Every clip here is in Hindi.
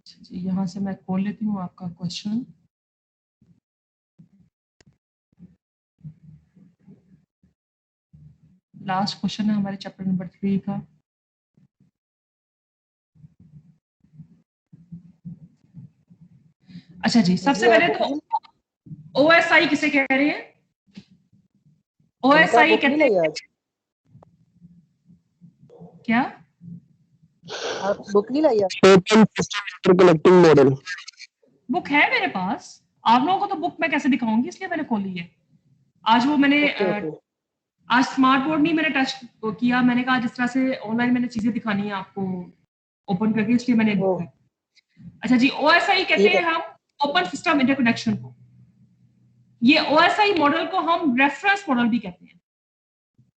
जी, यहाँ से मैं खोल लेती हूँ आपका क्वेश्चन। लास्ट क्वेश्चन है हमारे चैप्टर नंबर 3 का। अच्छा जी, सबसे पहले तो OSI किसे कह रहे हैं? OSI कहते हैं क्या? आप बुक नहीं लाई? Open system interconnecting model book है मेरे पास। आप लोगों को तो बुक मैं कैसे दिखाऊंगी, इसलिए मैंने खोली है। आज वो मैंने आज स्मार्ट बोर्ड नहीं मैंने टच किया, मैंने कहा जिस तरह से ऑनलाइन मैंने चीजें दिखानी है आपको ओपन करके, इसलिए मैंने दिखाया। अच्छा जी, OSI कहते हैं हम ओपन सिस्टम इंटरकनेक्शन को। ये OSI मॉडल को हम रेफरेंस मॉडल भी कहते हैं।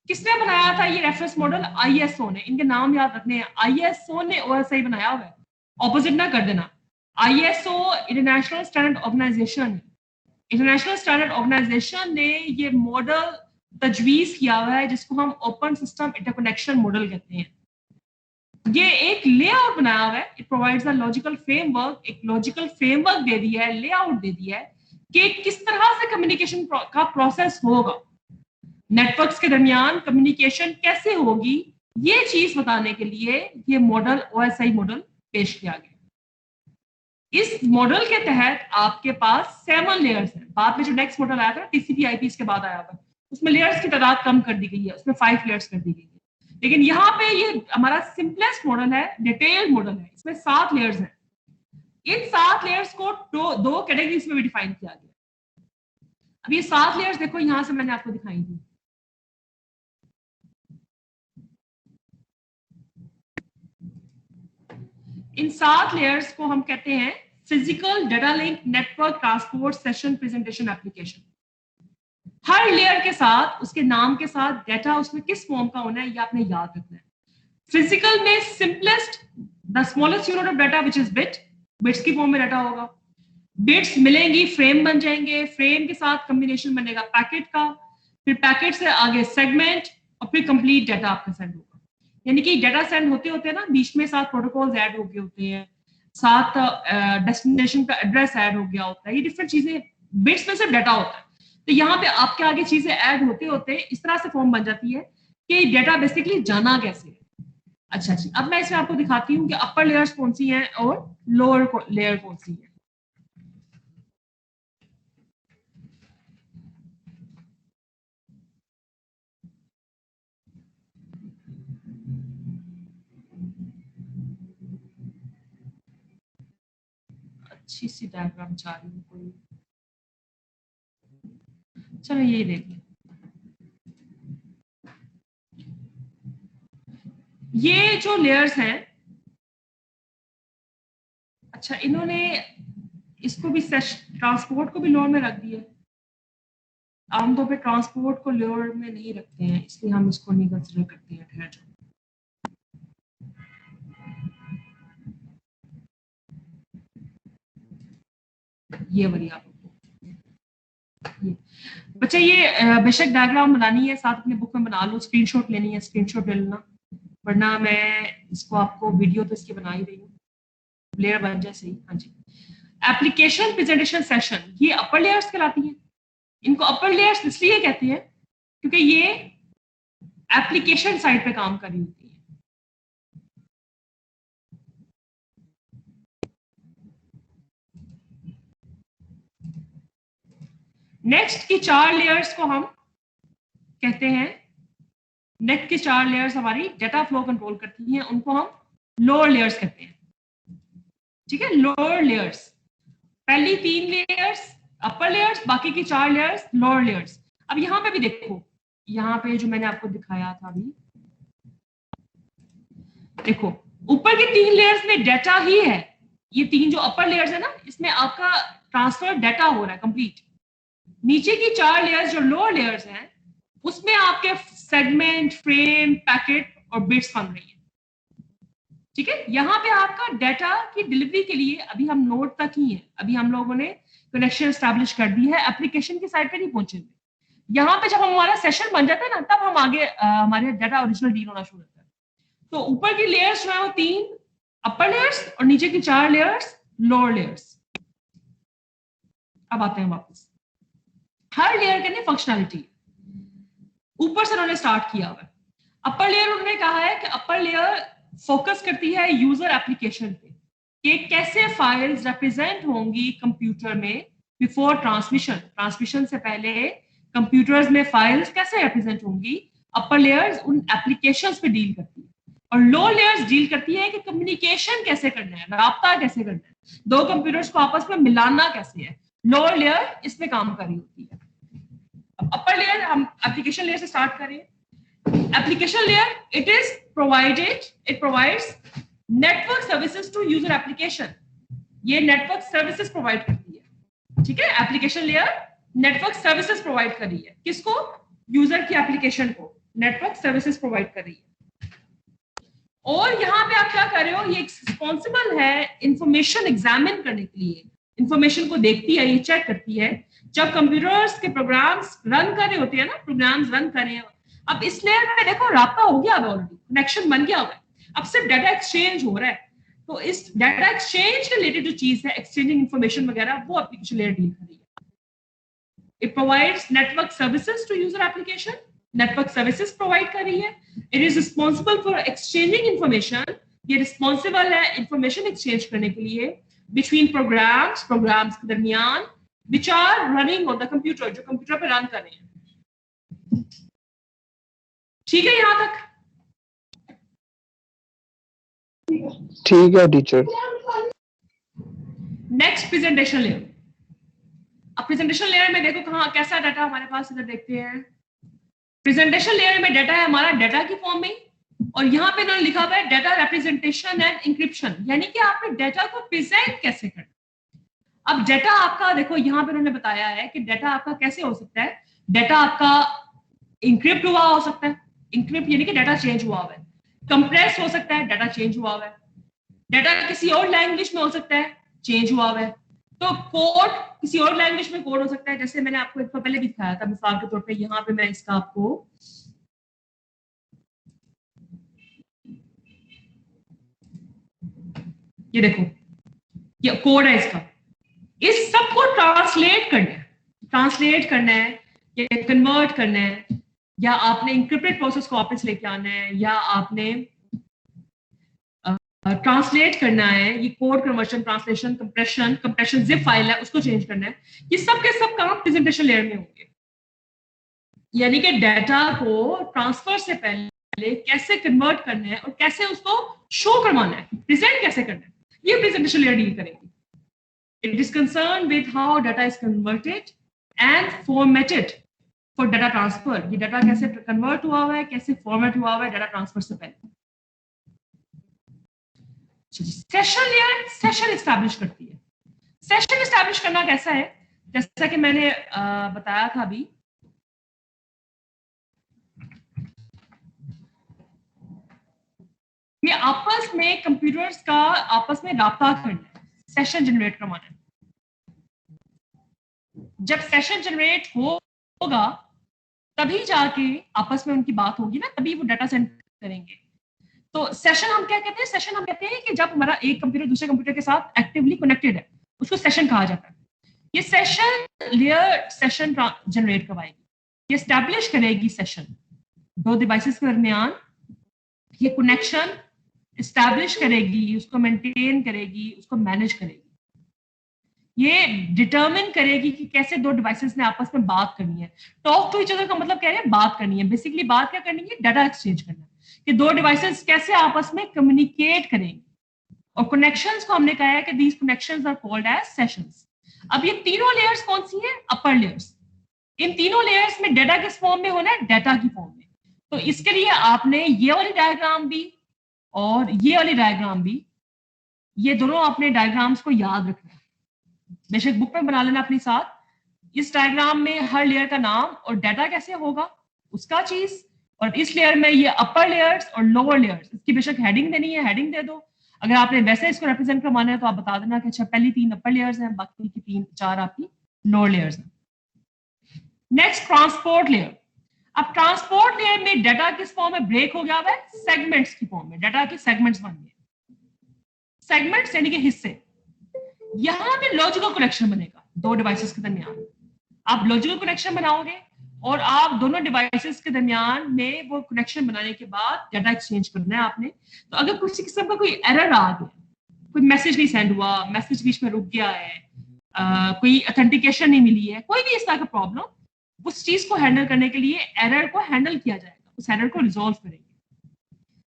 किसने बनाया था ये रेफरेंस मॉडल? ISO ने। इनके नाम याद रखने हैं। ISO ने OSI बनाया हुआ है, ऑपोजिट ना कर देना। ISO international standard organisation, international standard organisation ने ये मॉडल तजवीज किया हुआ है, जिसको हम ओपन सिस्टम इंटरकनेक्शन मॉडल कहते हैं। ये एक लेआउट बनाया हुआ है, it provides a logical framework, एक लॉजिकल फ्रेमवर्क दे दिया है, लेआउट दे दिया है कि किस तरह से कम्युनिकेशन का प्रोसेस होगा, नेटवर्क्स के दरमियान कम्युनिकेशन कैसे होगी, ये चीज बताने के लिए ये मॉडल OSI मॉडल पेश किया गया। इस मॉडल के तहत आपके पास 7 लेयर्स हैं। बाद में जो नेक्स्ट मॉडल आया था TCP/IP के बाद आया था, उसमें लेयर्स की तादाद कम कर दी गई है, उसमें 5 लेयर्स कर दी गई है। लेकिन यहाँ पे ये हमारा सिंपलेस्ट मॉडल है, डिटेल्ड मॉडल है, इसमें 7 लेयर्स हैं। इन 7 लेयर्स को दो कैटेगरीज में भी डिफाइन किया गया। अब ये 7 लेयर्स देखो, यहां से मैंने आपको दिखाई थी। इन 7 लेयर्स को हम कहते हैं physical data link network transport session presentation application. हर लेयर के साथ, उसके नाम के साथ डाटा उसमें किस फॉर्म का होना है ये आपने याद रखना है। फिजिकल में simplest, the smallest unit of data which is bit, bits की फॉर्म में डाटा होगा। बिट्स मिलेंगी, फ्रेम बन जाएंगे, फ्रेम के साथ कॉम्बिनेशन बनेगा पैकेट का, फिर पैकेट से आगे सेगमेंट, और फिर कंप्लीट डाटा आपका सेंड होगा। यानी कि डाटा सेंड होते होते ना बीच में 7 प्रोटोकॉल्स ऐड हो गए होते हैं, 7 डेस्टिनेशन का एड्रेस ऐड हो गया होता है, ये डिफरेंट चीजें, बिट्स में सिर्फ डाटा होता है। तो यहाँ पे आपके आगे चीजें ऐड होते होते इस तरह से फॉर्म बन जाती है कि डाटा बेसिकली जाना कैसे है। अच्छा जी, अब मैं इसमें आपको दिखाती हूँ कि अपर लेयर्स कौन सी हैं और लोअर लेयर कौन सी है। अच्छी सी डायग्राम चाह रही हूँ कोई, चलो ये देखिए। ये जो लेयर्स हैं, अच्छा इन्होंने इसको भी ट्रांसपोर्ट को भी लोअर में रख दिया। आमतौर पे ट्रांसपोर्ट को लोअर में नहीं रखते हैं, इसलिए हम इसको नहीं कंसिडर करते हैं। ठहर जाओ, ये वाली आपको बच्चा ये बेशक डायग्राम बनानी है, साथ अपने बुक में बना लो, स्क्रीनशॉट लेनी है स्क्रीनशॉट ले लेना, वरना मैं इसको आपको वीडियो तो इसकी बना ही रही हूँ, लेयर बन जाए सही। हाँ जी, एप्लीकेशन प्रेजेंटेशन सेशन, ये अपर लेयर्स कहलाती हैं। इनको अपर लेयर्स इसलिए कहते हैं क्योंकि ये एप्लीकेशन साइड पे काम कर रही होती है। नेक्स्ट की 4 लेयर्स को हम कहते हैं, नेक्स्ट की 4 लेयर्स हमारी डाटा फ्लो कंट्रोल करती हैं, उनको हम लोअर लेयर्स कहते हैं। ठीक है, लोअर लेयर्स, पहली 3 लेयर्स अपर लेयर्स, बाकी की 4 लेयर्स लोअर लेयर्स। अब यहाँ पे भी देखो, यहाँ पे जो मैंने आपको दिखाया था अभी, देखो ऊपर की 3 लेयर्स में डाटा ही है, ये 3 जो अपर लेयर्स है ना, इसमें आपका ट्रांसफर डाटा हो रहा है कंप्लीट। नीचे की 4 लेयर्स जो लोअर लेयर्स हैं, उसमें आपके सेगमेंट, फ्रेम, पैकेट और बिट्स बन रही है। ठीक है, यहाँ पे आपका डाटा की डिलीवरी के लिए अभी हम नोड तक ही है, अभी हम लोगों ने कनेक्शन एस्टैब्लिश कर दी है, एप्लीकेशन की साइड पे नहीं पहुंचेंगे। यहाँ पे जब हमारा सेशन बन जाता है ना, तब हम आगे हमारे डाटा ओरिजिनल डील होना शुरू होता है। तो ऊपर की लेयर्स जो है वो 3 अपर लेयर्स और नीचे की 4 लेयर्स लोअर लेयर्स। अब आते हैं वापस, हर लेयर के लिए फंक्शनैलिटी, ऊपर से उन्होंने स्टार्ट किया हुआ है। अपर लेयर उन्होंने कहा है कि अपर लेयर फोकस करती है यूजर एप्लीकेशन पे कि कैसे फाइल्स रिप्रेजेंट होंगी कंप्यूटर में बिफोर ट्रांसमिशन, ट्रांसमिशन से पहले कंप्यूटर्स में फाइल्स कैसे रिप्रेजेंट होंगी। अपर लेयर्स उन एप्लीकेशंस पे डील करती है और लो लेयर्स डील करती है कि कम्युनिकेशन कैसे करना है, राब्ता कैसे करना है, दो कंप्यूटर्स को आपस में मिलाना कैसे है। लोअर लेयर इसमें काम कर रही होती है। अब अपर लेयर हम एप्लीकेशन लेयर से स्टार्ट करें। Application layer it provides network services to user application, ये नेटवर्क सर्विसेज प्रोवाइड करती है, ठीक है। Application layer network services provide कर रही है, किसको, यूजर की एप्लीकेशन को नेटवर्क सर्विसेज प्रोवाइड कर रही है। और यहाँ पे आप क्या कर रहे हो, ये रिस्पॉन्सिबल है इंफॉर्मेशन एग्जामिन करने के लिए, इंफॉर्मेशन को देखती है, ये चेक करती है जब कंप्यूटर्स के प्रोग्राम्स रन कर रहे होते हैं ना, प्रोग्राम्स रन कर रहे हैं। अब इस लेयर में देखो राब्ता हो गया, अब ऑलरेडी कनेक्शन बन गया हुआ है, अब सिर्फ डाटा एक्सचेंज हो रहा है। तो इस डाटा एक्सचेंज के रिलेटेड जो चीज है, एक्सचेंजिंग इंफॉर्मेशन वगैरह, वो एप्लीकेशन लेयर डील कर रही है। It provides network services to user application, network services provide कर रही है। It is responsible for exchanging information, ये रिस्पॉन्सिबल है इंफॉर्मेशन एक्सचेंज करने के लिए बिटवीन प्रोग्राम्स के दरमियान which are running on the computer, जो कंप्यूटर पे रन कर रहे हैं। ठीक है यहां तक? ठीक है टीचर। Next presentation layer. अब प्रेजेंटेशन लेयर में देखो कहां कैसा डाटा हमारे पास, इधर देखते हैं। प्रेजेंटेशन लेयर में डाटा है हमारा डाटा की फॉर्म में, और यहाँ पे इन्होंने लिखा हुआ है डाटा रिप्रेजेंटेशन एंड इंक्रिप्शन, यानी कि आपने डाटा को प्रेजेंट कैसे करना। अब डाटा आपका देखो यहाँ पे उन्होंने बताया है कि डाटा आपका कैसे हो सकता है, डाटा आपका इंक्रिप्ट हुआ हो सकता है, इंक्रिप्ट यानी कि डाटा चेंज हुआ हुआ है, कंप्रेस हो सकता है, डाटा चेंज हुआ हुआ है, डाटा किसी और लैंग्वेज में हो सकता है, चेंज हुआ हुआ है। तो कोड किसी और लैंग्वेज में कोड हो सकता है, जैसे मैंने आपको एक तो पहले भी दिखाया था मिसाल के तौर पे, यहाँ पे मैं इसका आपको ये देखो, ये कोड है इसका, इस सब को ट्रांसलेट करना है या कन्वर्ट करना है, या आपने इंक्रिप्टेड प्रोसेस को वापस लेके आना है, या आपने ट्रांसलेट करना है, ये code conversion, translation, compression zip file है उसको चेंज करना है। ये सब के सब काम प्रेजेंटेशन लेयर में होंगे, यानी कि डाटा को ट्रांसफर से पहले कैसे कन्वर्ट करना है और कैसे उसको शो करवाना है, प्रेजेंट कैसे करना है, ये प्रेजेंटेशन लेयर डील करेगी। It is concerned with how data is converted and formatted for data transfer. ये डाटा कैसे कन्वर्ट हुआ है, कैसे फॉर्मेट हुआ है डाटा ट्रांसफर से पहले। सेशन लेयर सेशन एस्टैब्लिश करती है। सेशन एस्टैब्लिश करना कैसा है, जैसा कि मैंने बताया था अभी, ये आपस में कंप्यूटर्स का आपस में राब्ता करना है, सेशन जनरेट करवाना है। जब सेशन जनरेट होगा तभी जाके आपस में उनकी बात होगी ना, तभी वो डाटा सेंड करेंगे। तो सेशन हम क्या कहते हैं, सेशन हम कहते हैं कि जब हमारा एक कंप्यूटर दूसरे कंप्यूटर के साथ एक्टिवली कनेक्टेड है, उसको सेशन कहा जाता है। ये सेशन लेयर सेशन जनरेट करवाएगी, ये एस्टैब्लिश करेगी सेशन, दो डिवाइसेस के दरमियान ये कनेक्शन एस्टैब्लिश करेगी, उसको मेंटेन करेगी, उसको मैनेज करेगी। ये डिटरमिन करेगी कि कैसे दो डिवाइसेस ने आपस में बात करनी है। टॉक टू ईच अदर का मतलब कह रहे हैं बात करनी है, बेसिकली बात क्या करनी है, डाटा एक्सचेंज करना है, कि दो डिवाइसेस कैसे आपस में कम्युनिकेट करेंगे। और कनेक्शंस को हमने कहा है कि these connections are called as sessions. अब ये तीनों लेयर्स कौन सी हैं, अपर लेयर्स। इन तीनों लेयर्स में डाटा किस फॉर्म में होना है, डाटा की फॉर्म में। तो इसके लिए आपने ये वाली डायग्राम भी और ये वाली डायग्राम भी, ये दोनों अपने डायग्राम्स को याद रखना है, बेशक बुक में बना लेना अपने साथ। इस डायग्राम में हर लेयर का नाम और डाटा कैसे होगा उसका चीज, और इस लेयर में ये अपर लेयर्स और लोअर लेयर्स, इसकी बेशक हेडिंग देनी है, हेडिंग दे दो। अगर आपने वैसे इसको रिप्रेजेंट करवाना है तो आप बता देना कि अच्छा पहली 3 अपर लेयर्स हैं, बाकी की 3-4 आपकी लोअर लेयर्स हैं। Next transport layer. अब ट्रांसपोर्ट लेयर में डाटा किस फॉर्म में ब्रेक हो गया है, सेगमेंट्स की फॉर्म में, डाटा के सेगमेंट्स बन गए। सेगमेंट्स यानी कि हिस्से। यहाँ पे लॉजिकल कनेक्शन बनेगा दो डिवाइसेस के दरमियान। आप लॉजिकल कनेक्शन बनाओगे और आप दोनों डिवाइसेस के दरमियान में वो कनेक्शन बनाने के बाद डाटा एक्सचेंज करना है आपने। तो अगर किसी किस्म का कोई एरर आ गया, कोई मैसेज नहीं सेंड हुआ, मैसेज बीच में रुक गया है, कोई ऑथेंटिकेशन नहीं मिली है, कोई भी इस तरह का प्रॉब्लम, उस चीज को हैंडल करने के लिए एरर को हैंडल किया जाएगा, उस एरर को रिजॉल्व करेंगे।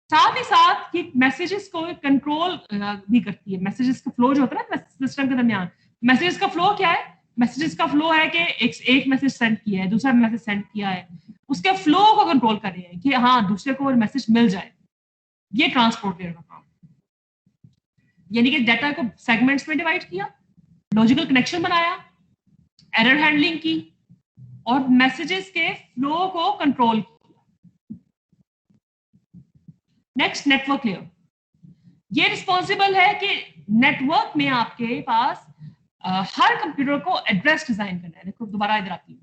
साथ ही साथ ये मैसेजेस को कंट्रोल भी करती है। मैसेजेस का फ्लो जो होता है ना सिस्टम के दरमियान, मैसेजेस का फ्लो क्या है? मैसेजेस का फ्लो है कि एक मैसेज सेंड किया है, दूसरा मैसेज सेंड किया है, उसके फ्लो को कंट्रोल कर रहे हैं कि हाँ दूसरे को मैसेज मिल जाए। ये ट्रांसपोर्ट लेयर का काम, यानी कि डाटा को सेगमेंट्स में डिवाइड किया, लॉजिकल कनेक्शन बनाया, एरर हैंडलिंग की और मैसेजेस के फ्लो को कंट्रोल किया। Next, network layer. ये रिस्पॉन्सिबल है कि नेटवर्क में आपके पास हर कंप्यूटर को एड्रेस डिजाइन करना है। देखो दोबारा इधर आती है,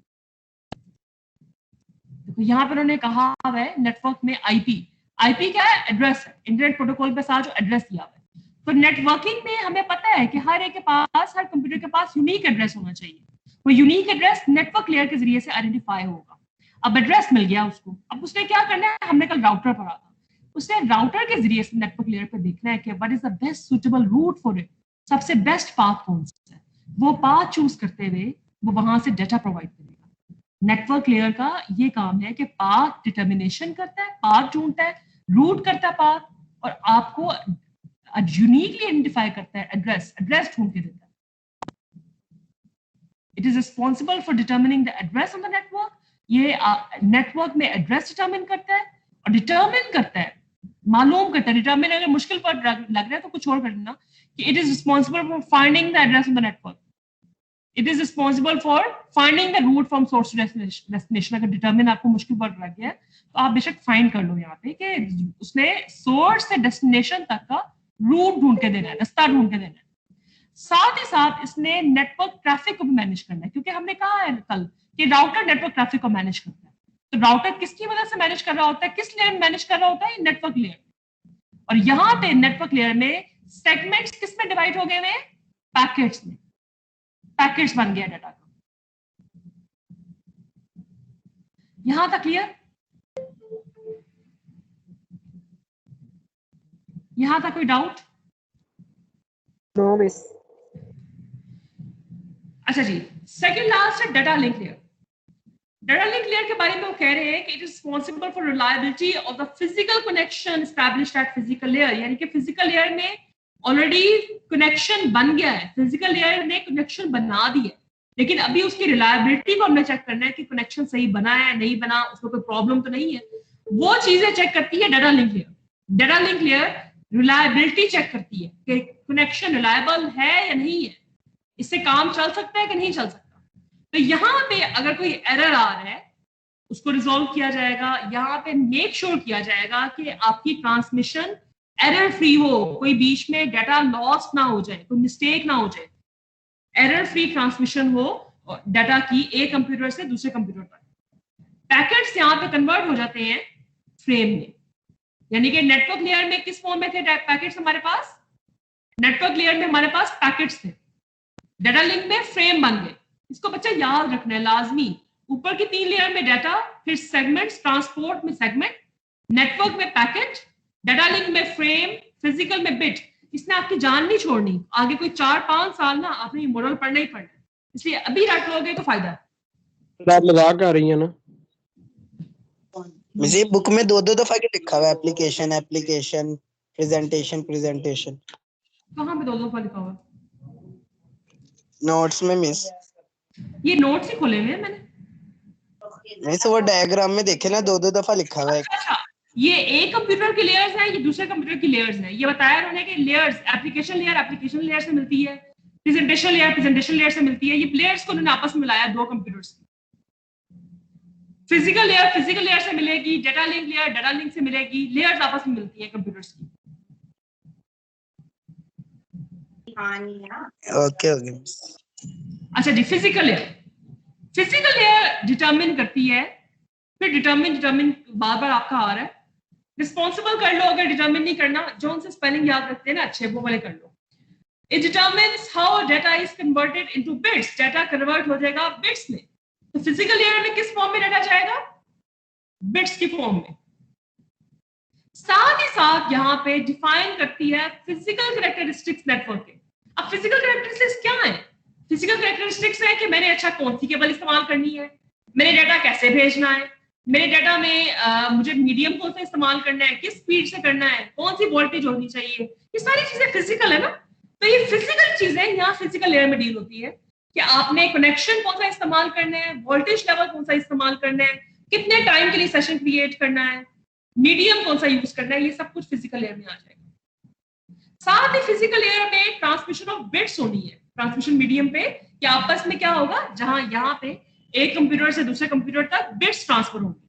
देखो यहाँ पर उन्होंने कहा है नेटवर्क में आईपी क्या है? एड्रेस है, इंटरनेट प्रोटोकॉल पे साथ जो एड्रेस दिया हुआ है। तो नेटवर्किंग में हमें पता है कि हर एक के पास, हर कंप्यूटर के पास यूनिक एड्रेस होना चाहिए। वो यूनिक एड्रेस नेटवर्क लेयर के जरिए से आइडेंटिफाई होगा। अब एड्रेस मिल गया उसको, अब उसने क्या करना है? हमने कल राउटर पढ़ा था, उसने राउटर के जरिए से नेटवर्क लेयर पे देखना है कि what is the best suitable route for it, सबसे बेस्ट पाथ कौन सा है। वो पाथ चूज करते हुए वो वहां से डाटा प्रोवाइड करेगा। नेटवर्क लेयर का ये काम है कि पाथ डिटर्मिनेशन करता है, पाथ ढूंढता है, रूट करता है पाथ, और आपको यूनिकली आइडेंटिफाई करता है, एड्रेस ढूंढ के देता है। It is responsible for determining the address on the network. ये नेटवर्क में एड्रेस डिटर्मिन करता है और डिटर्मिन करता है, मालूम करता है। डिटर्मिन अगर मुश्किल पर लग रहा है तो कुछ और कर देना कि it is responsible for finding the address on the network. It is responsible for finding the route from source to destination. अगर डिटर्मिन आपको मुश्किल पर लग गया तो आप बेशक फाइंड कर लो यहाँ पे कि उसने सोर्स से डेस्टिनेशन तक का रूट ढूंढ के देना है, रास्ता ढूंढ के देना है। साथ ही साथ इसने नेटवर्क ट्रैफिक को भी मैनेज करना है, क्योंकि हमने कहा है कल कि राउटर नेटवर्क ट्रैफिक को मैनेज करता है। तो राउटर किसकी मदद से मैनेज कर रहा होता है? किस लेयर में मैनेज कर रहा होता है? Network layer. और यहाँ पे नेटवर्क लेयर में सेगमेंट्स किस में डिवाइड हो गए हुए? पैकेट्स में। पैकेट्स बन गया डाटा का। यहां तक क्लियर? यहां तक कोई डाउट? No miss. अच्छा जी, सेकंड लास्ट है data link layer. Data link layer के बारे में वो कह रहे हैं कि it is responsible for reliability of the physical connection established at physical layer. यानी कि फिजिकल लेयर में ऑलरेडी कनेक्शन बन गया है, फिजिकल लेयर ने कनेक्शन बना दिया, लेकिन अभी उसकी रिलायबिलिटी को हमें चेक करना है कि कनेक्शन सही बना है, नहीं बना, उसमें कोई प्रॉब्लम तो नहीं है। वो चीजें चेक करती है data link layer. Data link layer reliability check करती है कि कनेक्शन रिलायबल है या नहीं है, इससे काम चल सकता है कि नहीं चल सकता। तो यहाँ पे अगर कोई एरर आ रहा है उसको रिजॉल्व किया जाएगा। यहाँ पे मेक श्योर किया जाएगा कि आपकी ट्रांसमिशन एरर फ्री हो, कोई बीच में डाटा लॉस ना हो जाए, कोई मिस्टेक ना हो जाए, एरर फ्री ट्रांसमिशन हो डाटा की एक कंप्यूटर से दूसरे कंप्यूटर पर। पैकेट्स यहाँ पे कन्वर्ट हो जाते हैं फ्रेम में, यानी कि नेटवर्क लेयर में किस फॉर्म में थे पैकेट्स हमारे पास? नेटवर्क लेयर में हमारे पास पैकेट्स थे, डाटा लिंक में फ्रेम बन गए। इसको बच्चा याद रखना है लाजमी। ऊपर की 3 लेयर में डाटा, फिर सेगमेंट्स, ट्रांसपोर्ट में सेगमेंट, नेटवर्क में पैकेट, डाटा लिंक में फ्रेम, फिजिकल में बिट। इसने आपकी जान नहीं छोड़नी। आगे कोई 4-5 साल ना आपने ये मॉडल पढ़ना ही पड़ना है, इसलिए अभी रट लोगे तो फायदा है। आप मजाक कर रही है ना? मुझे बुक में 2-2 दफा के लिखा हुआ है, एप्लीकेशन, प्रेजेंटेशन। कहाँ पे 2 दफा लिखा हुआ? नोट्स में मिस। ये नोट्स ही खोले हुए हैं मैंने। नहीं तो वो डायग्राम में देखे ना, 2-2 दफा लिखा हुआ है। अच्छा, ये एक कंप्यूटर की लेयर्स है, ये दूसरे कंप्यूटर की लेयर्स है। ये बताया उन्होंने कि लेयर्स, एप्लीकेशन लेयर से मिलती है, प्रेजेंटेशन लेयर से मिलती है। ये लेयर्स को उन्होंने आपस में मिलाया 2 कंप्यूटर्स की। फिजिकल लेयर से मिलेगी, डाटा लिंक से मिलेगी, लेयर्स आपस में मिलती है कंप्यूटर्स की। ओके। अच्छा जी, फिजिकल लेयर डिटरमिन करती है, फिर डिटरमिन बार आपका आ रहा है, रिस्पॉन्सिबल कर लो। अगर डिटरमिन नहीं करना, जो उनसे स्पेलिंग याद रखते हैं ना अच्छे, वो वाले कर लो। It determines how data is converted into bits. Data convert हो जाएगा bits में. तो फिजिकल लेयर में किस फॉर्म में डाटा जाएगा? बिट्स की फॉर्म में. साथ ही साथ यहाँ पे डिफाइन करती है फिजिकल कैरेक्टरिस्टिक्स नेटवर्क के. अब फिजिकल कैरेक्टरिस्टिक्स क्या है? फिजिकल कैरेक्टरिस्टिक्स है कि मैंने अच्छा कौन सी केबल इस्तेमाल करनी है, मेरे डाटा कैसे भेजना है, मेरे डाटा में मुझे मीडियम कौन सा इस्तेमाल करना है, किस स्पीड से करना है, कौन सी वोल्टेज होनी चाहिए, ये सारी चीजें फिजिकल है ना. तो ये फिजिकल चीजें यहाँ फिजिकल लेयर में डील होती है कि आपने कनेक्शन कौन सा इस्तेमाल करना है, वोल्टेज लेवल कौन सा इस्तेमाल करना है, कितने टाइम के लिए सेशन क्रिएट करना है, मीडियम कौन सा यूज करना है, ये सब कुछ फिजिकल लेयर में आ जाएगा. साथ ही फिजिकल लेयर में ट्रांसमिशन ऑफ बिट्स होनी है. ट्रांसमिशन मीडियम पे कि आपस में क्या होगा, जहां यहाँ पे एक कंप्यूटर से दूसरे कंप्यूटर तक बिट्स ट्रांसफर होंगे.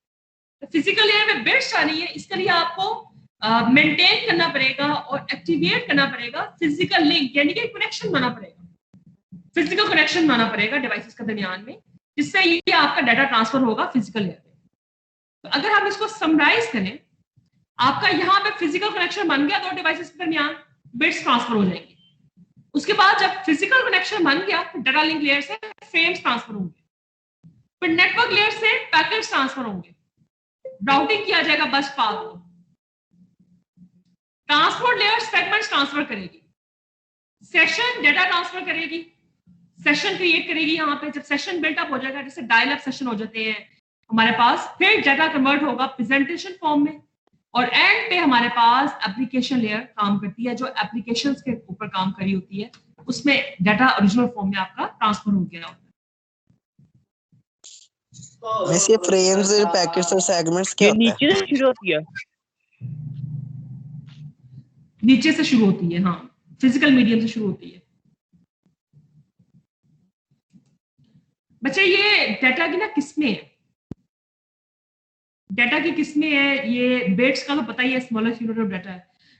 तो फिजिकल लेयर में बिट्स आनी है, इसके लिए आपको मेंटेन करना पड़ेगा और एक्टिवेट करना पड़ेगा फिजिकल लिंक, यानी कि कनेक्शन बनाना पड़ेगा, फिजिकल कनेक्शन बनाना पड़ेगा डिवाइसेस के दरमियान में, जिससे ये आपका डाटा ट्रांसफर होगा फिजिकल लेयर में. तो अगर हम इसको समराइज करें, आपका यहाँ पे फिजिकल कनेक्शन बन गया दो डिवाइसेस के दरमियान, बिट्स ट्रांसफर हो जाएंगे. उसके बाद जब फिजिकल कनेक्शन बन गया, डाटा लिंक लेयर से फ्रेम्स ट्रांसफर होंगे, फिर नेटवर्क लेयर से पैकेट्स ट्रांसफर होंगे, राउटिंग किया जाएगा बस पाथ को, ट्रांसपोर्ट लेयर सेगमेंट्स ट्रांसफर करेगी, सेशन डेटा ट्रांसफर करेगी, सेशन क्रिएट करेगी. यहाँ पे जब सेशन बिल्टअप हो जाएगा, जैसे डायल अप सेशन हो जाते हैं हमारे पास, फिर डाटा कन्वर्ट होगा प्रेजेंटेशन फॉर्म में, और एंड पे हमारे पास एप्लीकेशन लेयर काम करती है, जो एप्लीकेशंस के ऊपर काम करी होती है, उसमें डाटा ओरिजिनल फॉर्म में आपका ट्रांसफर हो गया होता है. वैसे फ्रेम्स, पैकेट्स और सेगमेंट्स क्या होता है? नीचे से शुरू होती है. नीचे से शुरू होती है, हाँ, फिजिकल मीडियम से शुरू होती है. बच्चे ये डाटा की ना किस्में है, डाटा की किस्में है. ये बिट्स का तो पता ही है, स्मॉलेस्ट यूनिट ऑफ डाटा है.